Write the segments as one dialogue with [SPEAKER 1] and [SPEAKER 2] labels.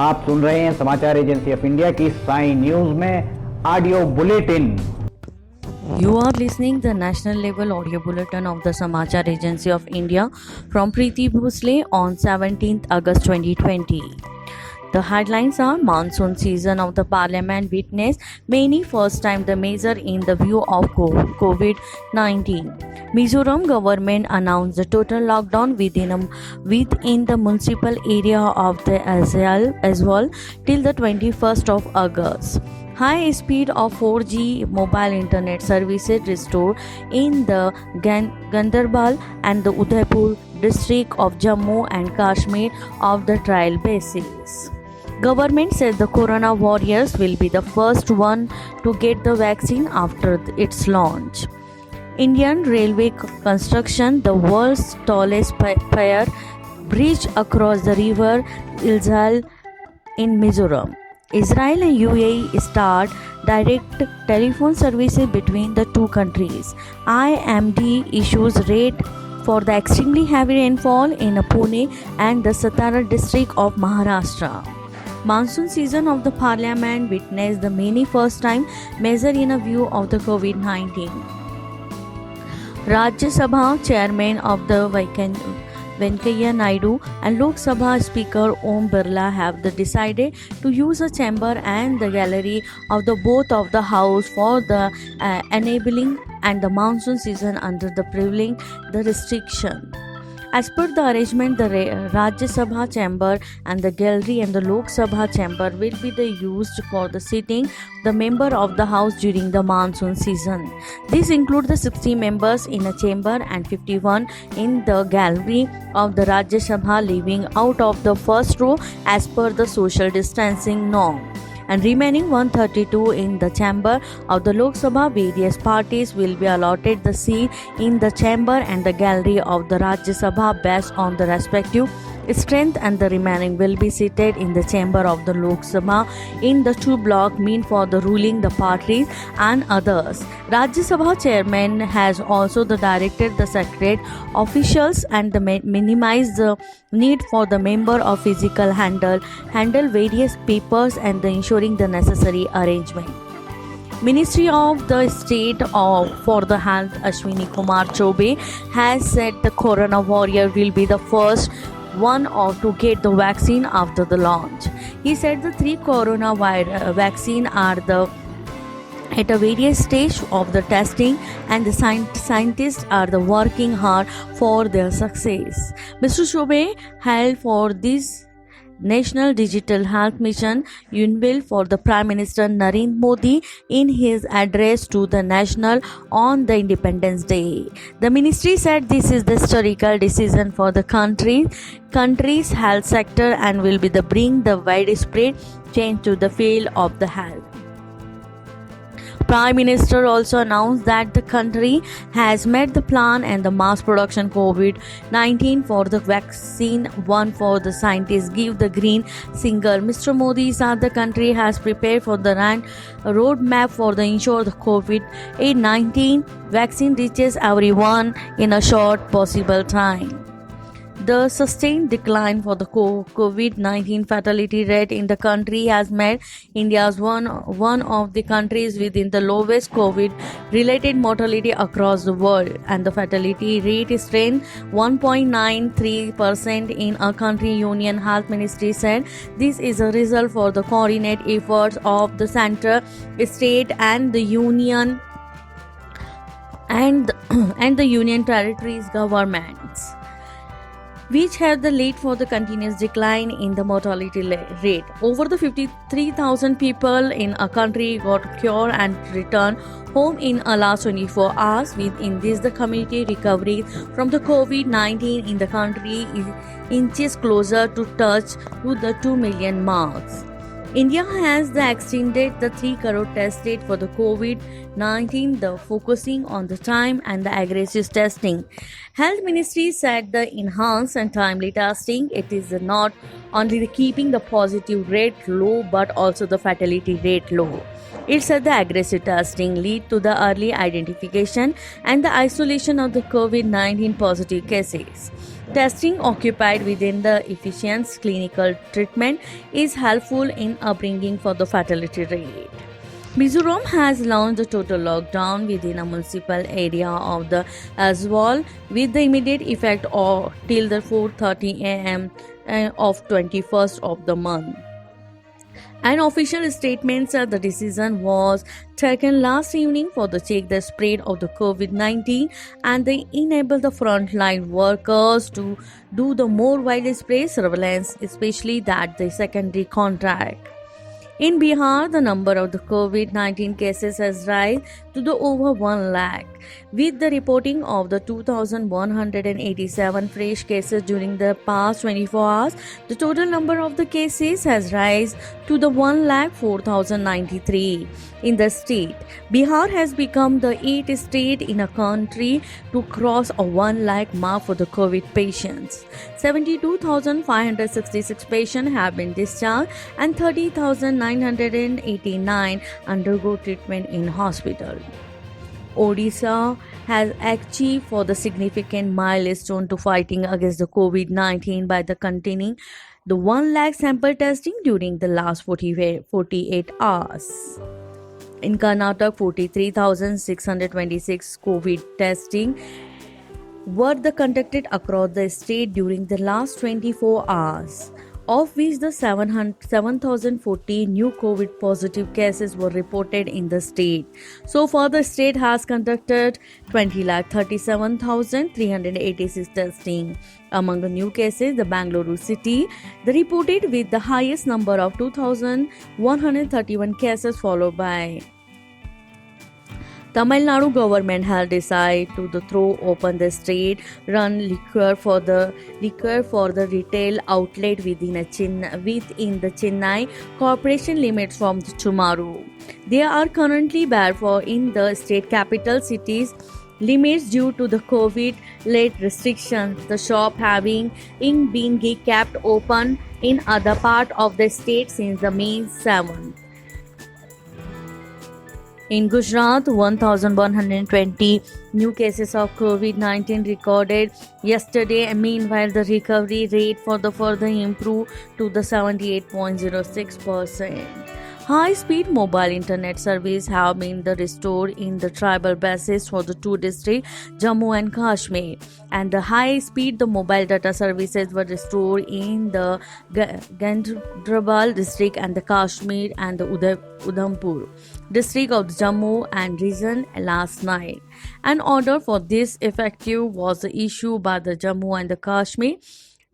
[SPEAKER 1] आप सुन रहे हैं समाचार एजेंसी ऑफ इंडिया की साई न्यूज में audio bulletin.
[SPEAKER 2] You are listening the national level audio bulletin of the Samachar Agency of India from Preeti Bhosle on 17th August 2020. The headlines are: Monsoon season of the Parliament witnessed many first-time the measure in the view of COVID-19. Mizoram government announced the total lockdown within the municipal area of the Aizawl till the 21st of August. High speed of 4G mobile internet services restored in the Gandarbal and the Udaipur district of Jammu and Kashmir of the trial basis. Government says the Corona warriors will be the first one to get the vaccine after its launch. Indian Railway construction, the world's tallest pier bridge across the river Ilzal in Mizoram. Israel and UAE start direct telephone services between the two countries. IMD issues rate for the extremely heavy rainfall in Pune and the Satara district of Maharashtra. Monsoon season of the Parliament witnessed the many first-time measure in a view of the COVID-19. Rajya Sabha chairman of the Venkaiah Naidu and Lok Sabha Speaker Om Birla have decided to use the chamber and the gallery of the both of the house for the enabling and the monsoon season under the prevailing the restriction. As per the arrangement, the Rajya Sabha chamber and the gallery and the Lok Sabha chamber will be used for the sitting the member of the house during the monsoon season. These include the 60 members in a chamber and 51 in the gallery of the Rajya Sabha, leaving out of the first row as per the social distancing norm, and remaining 132 in the chamber of the Lok Sabha. Various parties will be allotted the seat in the chamber and the gallery of the Rajya Sabha based on the respective strength, and the remaining will be seated in the chamber of the Lok Sabha in the two block mean for the ruling the parties and others. Rajya Sabha chairman has also directed the secretariat officials and the minimize the need for the member of physical handle various papers and the ensuring the necessary arrangement. Ministry of the State for the Health Ashwini Kumar Choube has said the Corona warrior will be the first one to get the vaccine after the launch. He said the 3 Corona vaccine are at a various stage of the testing, and the scientists are working hard for their success. Mr. Choube held for this National Digital Health Mission unveiled for the Prime Minister Narendra Modi in his address to the nation on the Independence Day. The ministry said this is the historical decision for the country's health sector and will be bring the widespread change to the field of the health. Prime Minister also announced that the country has met the plan and the mass production COVID-19 for the vaccine one for the scientists give the green signal. Mr. Modi said the country has prepared for the roadmap for the ensure the COVID-19 vaccine reaches everyone in a short possible time. The sustained decline for the COVID-19 fatality rate in the country has made India one of the countries within the lowest COVID-related mortality across the world, and the fatality rate is 1.93% in a country. Union Health Ministry said this is a result for the coordinated efforts of the center, state, and the union and the union territories governments, which have the lead for the continuous decline in the mortality rate. Over the 53,000 people in a country got cured and returned home in the last 24 hours. Within this, the community recovery from the COVID-19 in the country is inches closer to touch to the 2 million marks. India has extended the 3 crore test rate for the COVID-19, focusing on the time and the aggressive testing. Health Ministry said the enhanced and timely testing, it is not only keeping the positive rate low but also the fatality rate low. It said the aggressive testing lead to the early identification and the isolation of the COVID-19 positive cases. Testing occupied within the efficient clinical treatment is helpful in bringing for the fatality rate. Mizoram has launched a total lockdown within a municipal area of the Aswal with the immediate effect of till the 4:30 a.m. Of 21st of the month. An official statement said the decision was taken last evening for the check the spread of the COVID-19 and they enable the frontline workers to do the more widespread surveillance, especially that the secondary contact. In Bihar, the number of the COVID-19 cases has risen to the over 1 lakh, with the reporting of the 2,187 fresh cases during the past 24 hours. The total number of the cases has risen to the 1,04,093 in the state. Bihar has become the 8th state in a country to cross a 1 lakh mark for the COVID patients. 72,566 patients have been discharged and 30,989 undergo treatment in hospital. Odisha has achieved for the significant milestone to fighting against the COVID-19 by the containing the 1 lakh sample testing during the last 48 hours. In Karnataka, 43,626 COVID testing were conducted across the state during the last 24 hours, of which the 7,040 new COVID positive cases were reported in the state. So far, the state has conducted 20,37,386 testing. Among the new cases, the Bangalore city reported with the highest number of 2,131 cases, followed by Tamil Nadu government has decided to throw open the state-run liquor for the retail outlet within the Chennai Corporation limits from tomorrow. They are currently banned for in the state capital cities limits due to the COVID-led restrictions. The shop having been kept open in other part of the state since the May 7th. In Gujarat, 1,120 new cases of COVID-19 recorded yesterday. Meanwhile, the recovery rate for the further improved to the 78.06%. High-speed mobile internet service have been restored in the tribal bases for the two districts, Jammu and Kashmir, and the high-speed mobile data services were restored in the Ganderbal district and the Kashmir and the Udhampur district of Jammu and region last night. An order for this effective was issued by the Jammu and the Kashmir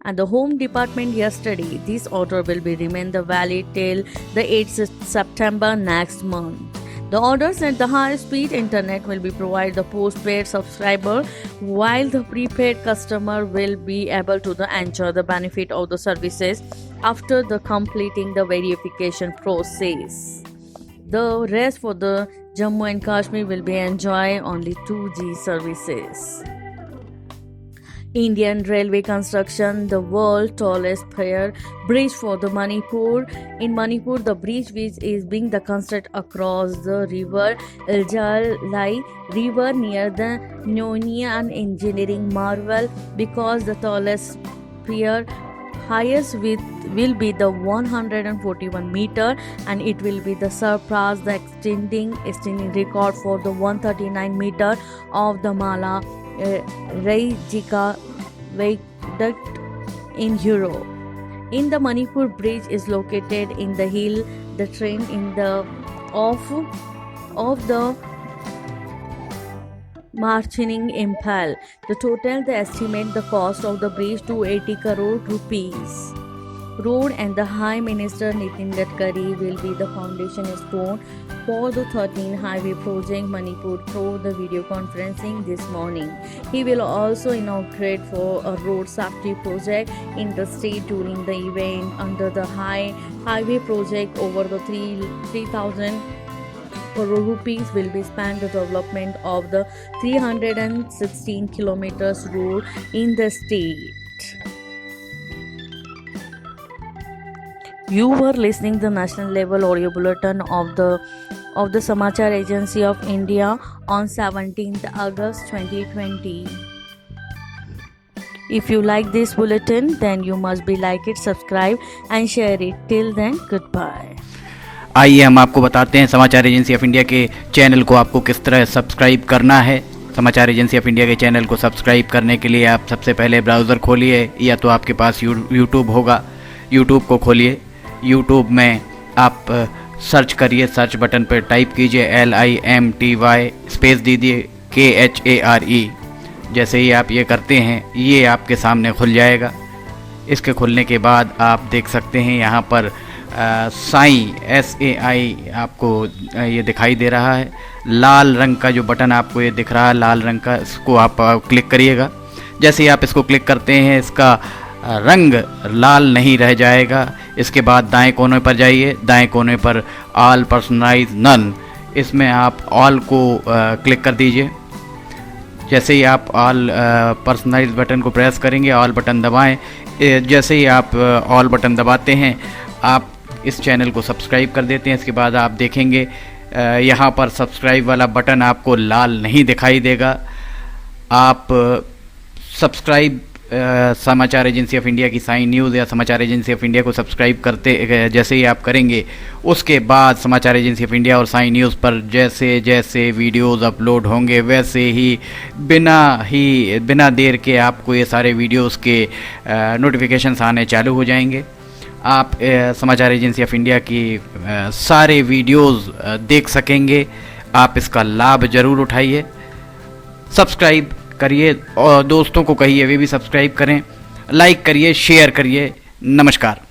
[SPEAKER 2] and the Home Department yesterday. This order will be remain valid till the 8th September next month. The order said the high-speed internet will be provided the postpaid subscriber, while the prepaid customer will be able to enjoy the benefit of the services after the completing the verification process. The rest for the Jammu and Kashmir will be enjoy only 2G services. Indian Railway construction, the world's tallest bridge for the Manipur. In Manipur, the bridge which is being constructed across the river Iljalai River near the Nonia, an engineering marvel because the tallest pier highest width will be the 141 meter and it will be the surpass the extending record for the 139 meter of the Mala Rajika Viaduct in Europe. In the Manipur bridge is located in the hill. The train in the of the Marchining Impal. The estimate the cost of the bridge to 80 crore rupees. Road and the High Minister Nitin Gadkari will be the foundation stone for the 13th highway project Manipur through the video conferencing this morning. He will also inaugurate for a road safety project in the state during the event. Under the highway project, over the 3,000 crore rupees will be spent the development of the 316 kilometers road in the state. You were listening the national level audio bulletin of the Samachar Agency of India on 17th August 2020. If you like this bulletin, then you must be like it, subscribe and share it. Till then, goodbye.
[SPEAKER 3] आइए हम आपको बताते हैं समाचार agency of India के channel को आपको किस तरह सब्सक्राइब करना है। समाचार एजेंसी ऑफ इंडिया के चैनल को सब्सक्राइब करने के लिए आप सबसे पहले ब्राउज़र खोलिए, या तो आपके पास यूट्यूब होगा, यूट्यूब को खोलिए। यूट्यूब में आप सर्च करिए, सर्च बटन पर टाइप कीजिए LIMTY स्पेस दीजिए KHARE। जैसे ही आप ये करते हैं ये आपके सामने खुल जाएगा। इसके खुलने के बाद आप देख सकते हैं यहाँ पर साई SAI आपको ये दिखाई दे रहा है। लाल रंग का जो बटन आपको ये दिख रहा है लाल रंग का, इसको आप क्लिक करिएगा। जैसे ही आप इसको क्लिक करते हैं इसका रंग लाल नहीं रह जाएगा। इसके बाद दाएं कोने पर जाइए, दाएं कोने पर ऑल पर्सनलाइज नन, इसमें आप ऑल को क्लिक कर दीजिए। जैसे ही आप ऑल पर्सनलाइज बटन को प्रेस करेंगे, ऑल बटन दबाएं। जैसे ही आप ऑल बटन दबाते हैं आप इस चैनल को सब्सक्राइब कर देते हैं। इसके बाद आप देखेंगे यहाँ पर सब्सक्राइब वाला बटन आपको लाल नहीं दिखाई देगा। आप सब्सक्राइब समाचार एजेंसी ऑफ इंडिया की साइन न्यूज़ या समाचार एजेंसी ऑफ इंडिया को सब्सक्राइब करते जैसे ही आप करेंगे, उसके बाद समाचार एजेंसी ऑफ इंडिया और साइन न्यूज़ पर जैसे जैसे वीडियोस अपलोड होंगे वैसे ही बिना देर के आपको ये सारे वीडियोस के नोटिफिकेशंस आने चालू हो जाएंगे। आप समाचार एजेंसी ऑफ इंडिया की सारे वीडियोस देख सकेंगे। आप इसका लाभ ज़रूर उठाइए, सब्सक्राइब करिए और दोस्तों को कहिए वे भी सब्सक्राइब करें, लाइक करिए, शेयर करिए। नमस्कार।